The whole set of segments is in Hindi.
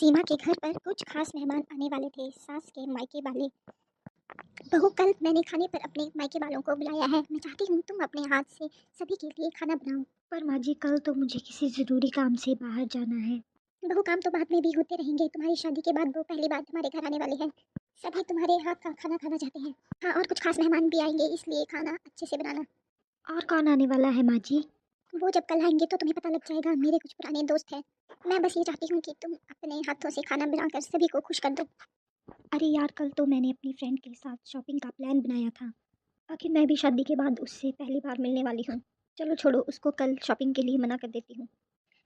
सीमा के घर पर कुछ खास मेहमान आने वाले थे, सास के मायके वाले। बहू, कल मैंने खाने पर अपने मायके वालों को बुलाया है। मैं चाहती हूँ तुम अपने हाथ से सभी के लिए खाना बनाओ। पर माँ जी, कल तो मुझे किसी ज़रूरी काम से बाहर जाना है। बहू, काम तो बाद में भी होते रहेंगे। तुम्हारी शादी के बाद वो पहली बार तुम्हारे घर आने वाले हैं। सभी तुम्हारे हाथ का खाना खाना चाहते हैं। हाँ, और कुछ खास मेहमान भी आएंगे, इसलिए खाना अच्छे से बनाना। और कौन आने वाला है माँ जी? वो जब कल आएंगे तो तुम्हें पता लग जाएगा। मेरे कुछ पुराने दोस्त हैं। मैं बस ये चाहती हूँ कि तुम अपने हाथों से खाना बनाकर सभी को खुश कर दो। अरे यार, कल तो मैंने अपनी फ्रेंड के साथ शॉपिंग का प्लान बनाया था। आखिर मैं भी शादी के बाद उससे पहली बार मिलने वाली हूँ। चलो छोड़ो, उसको कल शॉपिंग के लिए मना कर देती हूँ।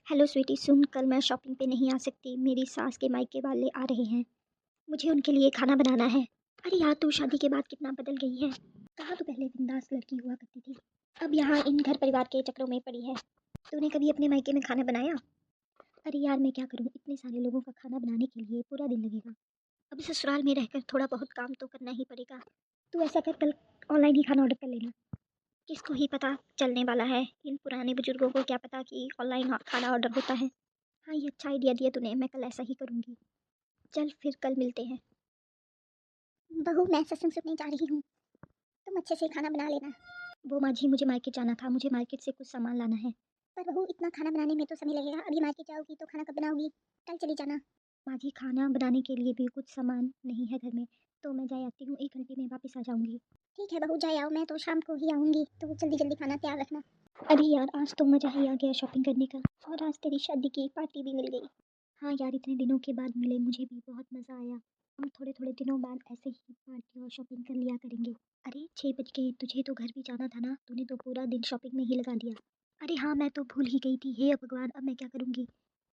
हेलो स्वीटी, सुन, कल मैं शॉपिंग पे नहीं आ सकती। मेरी सास के मायके वाले आ रहे हैं। मुझे उनके लिए खाना बनाना है। अरे यार, तू शादी के बाद कितना बदल गई है। कहाँ तो पहले बिंदास लड़की हुआ करती थी, अब यहाँ इन घर परिवार के चक्रों में पड़ी है। तूने कभी अपने मायके में खाना बनाया? अरे यार, मैं क्या करूँ, इतने सारे लोगों का खाना बनाने के लिए पूरा दिन लगेगा। अब ससुराल में रहकर थोड़ा बहुत काम तो करना ही पड़ेगा। तू ऐसा कर, कल ऑनलाइन ही खाना ऑर्डर कर लेना। किसको ही पता चलने वाला है, इन पुराने बुजुर्गों को क्या पता कि ऑनलाइन खाना ऑर्डर होता है। हाँ, ये अच्छा आइडिया दिया तूने, मैं कल ऐसा ही करूँगी। चल फिर कल मिलते हैं। बहू, मैं सत्संग सुनने जा रही हूँ। तुम अच्छे से खाना बना लेना। वो माँ जी, मुझे मार्केट जाना था, मुझे मार्केट से कुछ सामान लाना है। पर बहू, इतना खाना बनाने में तो समय लगेगा। अभी मार्केट जाओगी तो खाना कब बनाओगी? कल चली जाना। माँ जी, खाना बनाने के लिए भी कुछ सामान नहीं है घर में, तो मैं जा आती हूँ, 1 घंटे में वापस आ जाऊँगी। ठीक है बहू, जाए आओ। मैं तो शाम को ही आऊँगी, तो जल्दी जल्दी खाना तैयार रखना। अरे यार, आज तो मज़ा ही आ गया शॉपिंग करने का, और आज तेरी शादी की पार्टी भी मिल गई। हाँ यार, इतने दिनों के बाद मिले, मुझे भी बहुत मज़ा आया। हम थोड़े थोड़े दिनों बाद ऐसे ही पार्टी और शॉपिंग कर लिया करेंगे। अरे 6 बज गए, तुझे तो घर भी जाना था ना, तूने तो पूरा दिन शॉपिंग में ही लगा दिया। अरे हाँ, मैं तो भूल ही गई थी। हे भगवान, अब मैं क्या करूँगी?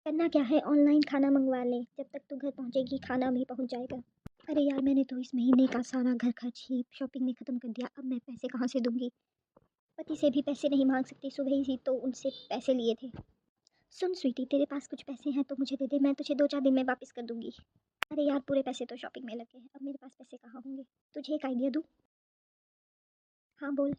करना क्या है, ऑनलाइन खाना मंगवा ले, जब तक तू घर पहुँचेगी खाना भी पहुँच जाएगा। अरे यार, मैंने तो इस महीने का सारा घर खर्च ही शॉपिंग में ख़त्म कर दिया, अब मैं पैसे कहाँ से दूँगी? पति से भी पैसे नहीं मांग सकती, सुबह ही तो उनसे पैसे लिए थे। सुन स्वीटी, तेरे पास कुछ पैसे हैं तो मुझे दे दे, मैं तुझे 2-4 दिन में वापस कर दूंगी। अरे यार, पूरे पैसे तो शॉपिंग में लगे हैं, अब मेरे पास पैसे कहाँ होंगे? तुझे एक आइडिया दूँ? हाँ बोल।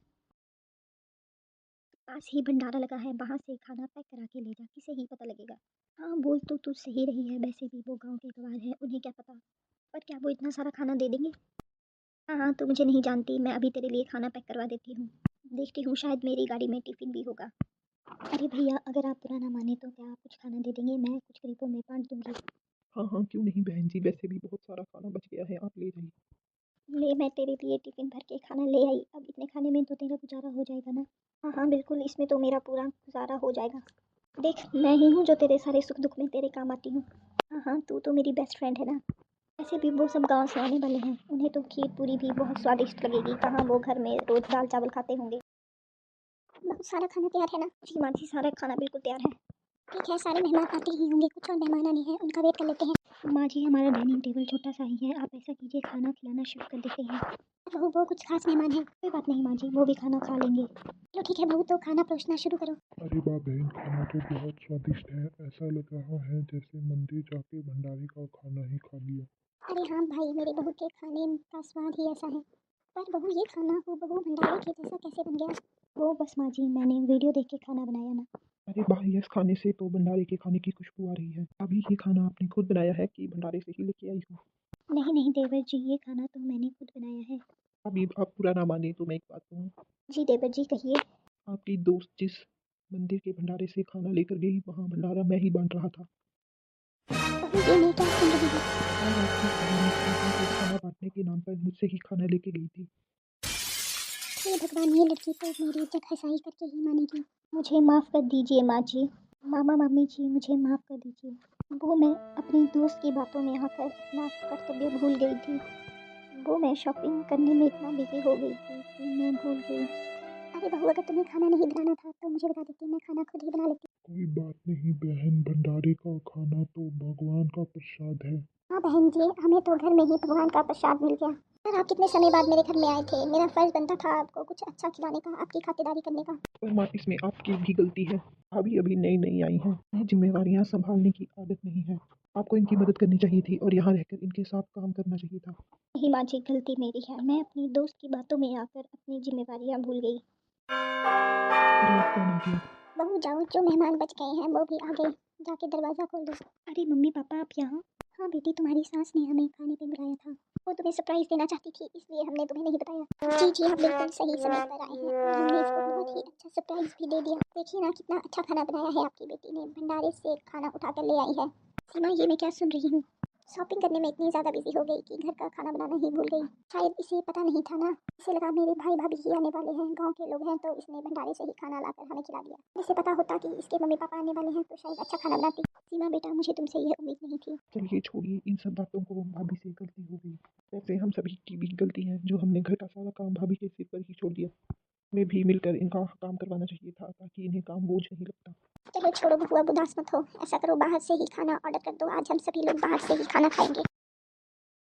पास ही भंडारा लगा है, वहाँ से खाना पैक करा के ले जा, किसे ही पता लगेगा। हाँ बोल, तू सही रही है, वैसे भी वो गाँव के गवार है, उन्हें क्या पता। पर क्या वो इतना सारा खाना दे देंगे? हाँ हाँ, तू मुझे नहीं जानती, मैं अभी तेरे लिए खाना पैक करवा देती हूँ। देखती हूँ, शायद मेरी गाड़ी में टिफ़िन भी होगा। अरे भैया, अगर आप बुरा ना माने तो क्या आप कुछ खाना दे देंगे? मैं कुछ गरीबों में बांट दूंगी। हाँ हाँ, क्यों नहीं बहन जी, वैसे भी बहुत सारा खाना बच गया है, आप ले जाइए। ले, मैं तेरे लिए टिफिन भर के खाना ले आई, अब इतने खाने में तो तेरा गुजारा हो जाएगा ना? हाँ हाँ बिल्कुल, इसमें तो मेरा पूरा गुजारा हो जाएगा। देख, मैं ही हूँ जो तेरे सारे सुख दुख में तेरे काम आती हूँ। हाँ हाँ, तू तो मेरी बेस्ट फ्रेंड है ना। ऐसे भी वो सब गांव से आने वाले हैं, उन्हें तो खीर पूरी भी बहुत स्वादिष्ट लगेगी, कहाँ वो घर में रोज दाल चावल खाते होंगे। बहुत सारा खाना तैयार है ना? जी माँ जी, सारा खाना बिल्कुल तैयार है। ठीक है, सारे मेहमान आते ही होंगे, कुछ और मेहमान आने हैं, उनका वेट कर लेते हैं। माँ जी, हमारा डाइनिंग टेबल छोटा सा ही है, आप ऐसा कीजिए, खाना खिलाना शुरू कर देते हैं। बहू, वो कुछ खास मेहमान हैं। कोई बात नहीं माँ जी, वो भी खाना खा लेंगे। चलो ठीक है बहू, तो खाना परोसना शुरू करो। अरे वाह बहन, खाना तो बहुत स्वादिष्ट है, ऐसा लग रहा है जैसे मंदिर जाके भंडारे का खाना ही खा लिया। अरे हाँ भाई, मेरे बहू के खाने का स्वाद ही ऐसा है। पर बहू, ये खाना हूबहू भंडारे के जैसा कैसे बन गया? वो बस माँ जी, मैंने वीडियो देख के खाना बनाया ना। अरे वाह, इस खाने से तो भंडारे के खाने की खुशबू आ रही है। अभी ये खाना आपने खुद बनाया है कि भंडारे से ही लेके आई हो? नहीं नहीं देवर जी, ये खाना तो मैंने खुद बनाया है। अभी आप पूरा ना माने तो मैं एक बात कहूँ। जी देवर जी, कहिए। आपकी दोस्त जिस मंदिर के भंडारे से खाना लेकर गई, वहाँ भंडारा मैं ही बांट रहा था। बहू, ये मैं क्या सुन रही हूँ? और आपकी बहन सीमा को खाना बांटने के नाम पर मुझसे ही खाना लेके गई थी। हे भगवान, ये लड़की तो मेरी इज्जत हसाई करके ही मानेगी। मुझे माफ़ कर दीजिए माँ जी। मामा मामी जी, मुझे माफ़ कर दीजिए। वो मैं अपनी दोस्त की बातों में आकर अपना कर्तव्य भूल गई थी। वो मैं शॉपिंग करने में इतना बिजी हो गई थी कि मैं भूल गई। अरे बहू, अगर तुम्हें खाना नहीं बनाना था तो मुझे बता देती, मैं खाना खुद ही बना लेती। कोई बात नहीं बहन, भंडारे का खाना तो भगवान का प्रसाद है। हाँ बहन जी, हमें तो घर में ही भगवान का प्रसाद मिल गया। सर, आप कितने समय बाद मेरे घर में आए थे। मेरा फर्ज बनता था आपको कुछ अच्छा खिलाने का, आपकी खातिरदारी करने का। पर माँ, इसमें आपकी भी गलती है। अभी अभी नई नई आई हैं, इन्हें जिम्मेवारियाँ संभालने की आदत नहीं है। आपको इनकी मदद करनी चाहिए थी और यहाँ रहकर इनके साथ काम करना चाहिए था। नहीं माँ जी, गलती मेरी है, मैं अपनी दोस्त की बातों में आकर अपनी जिम्मेवारियाँ भूल गई। अरे अब कौन आ गया? बहू जाओ, जो मेहमान बच गए हैं वो भी आ गए, जाके दरवाज़ा खोल दो। अरे मम्मी पापा, आप यहाँ? हाँ बेटी, तुम्हारी सास ने हमें खाने पे बुलाया था। वो तुम्हें सरप्राइज देना चाहती थी, इसलिए हमने तुम्हें नहीं बताया। जी जी, हम बिल्कुल सही समय पर आए हैं और हमने इसको बहुत ही अच्छा सरप्राइज भी दे दिया। देखिए ना, कितना अच्छा खाना बनाया है आपकी बेटी ने, भंडारे से खाना उठा कर ले आई है। सीमा, ये मैं क्या सुन रही हूँ? शॉपिंग करने में इतनी ज़्यादा बिजी हो गई कि घर का खाना बनाना ही भूल गई। शायद इसे पता नहीं था ना, इसे लगा मेरे भाई भाभी ही आने वाले हैं, गांव के लोग हैं, तो इसने भंडारे से ही खाना लाकर हमें खिला दिया। इसे पता होता कि इसके मम्मी पापा आने वाले हैं तो शायद अच्छा खाना बनाती। सीमा बेटा, मुझे तुमसे यह उम्मीद नहीं थी। चलिए छोड़िए इन सब बातों को, भाभी से गलती हो गई। वैसे हम सभी की भी गलती है जो हमने घर का सारा काम भाभी के सिर पर ही छोड़ दिया। हमें भी मिलकर इनका काम करवाना चाहिए था ताकि इन्हें काम बोझ नहीं लगता। चलो छोड़ो बबुआ, उदास मत हो। ऐसा करो, बाहर से ही खाना ऑर्डर कर दो, आज हम सभी लोग बाहर से ही खाना खाएंगे।